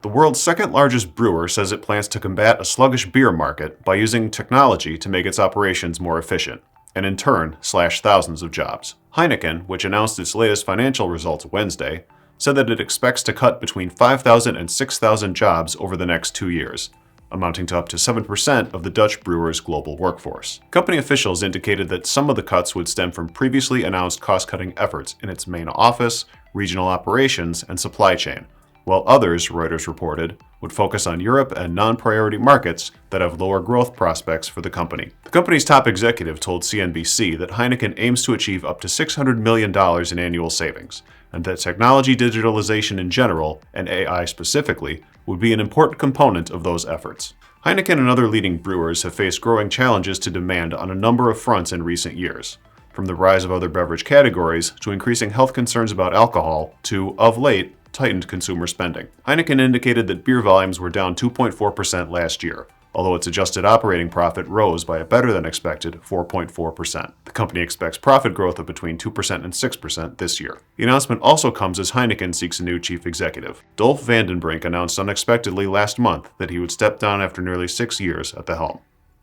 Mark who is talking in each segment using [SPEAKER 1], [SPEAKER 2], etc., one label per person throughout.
[SPEAKER 1] The world's second largest brewer says it plans to combat a sluggish beer market by using technology to make its operations more efficient, and in turn, slash thousands of jobs. Heineken, which announced its latest financial results Wednesday, said that it expects to cut between 5,000 and 6,000 jobs over the next 2 years, amounting to up to 7% of the Dutch brewer's global workforce. Company officials indicated that some of the cuts would stem from previously announced cost-cutting efforts in its main office, regional operations, and supply chain, while others, Reuters reported, would focus on Europe and non-priority markets that have lower growth prospects for the company. The company's top executive told CNBC that Heineken aims to achieve up to $600 million in annual savings, and that technology digitalization in general, and AI specifically, would be an important component of those efforts. Heineken and other leading brewers have faced growing challenges to demand on a number of fronts in recent years, from the rise of other beverage categories to increasing health concerns about alcohol to, of late, tightened consumer spending. Heineken indicated that beer volumes were down 2.4% last year, although its adjusted operating profit rose by a better-than-expected 4.4%. The company expects profit growth of between 2% and 6% this year. The announcement also comes as Heineken seeks a new chief executive. Dolf van den Brink announced unexpectedly last month that he would step down after nearly 6 years at the helm.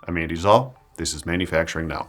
[SPEAKER 1] I'm Andy Zoll. This is Manufacturing Now.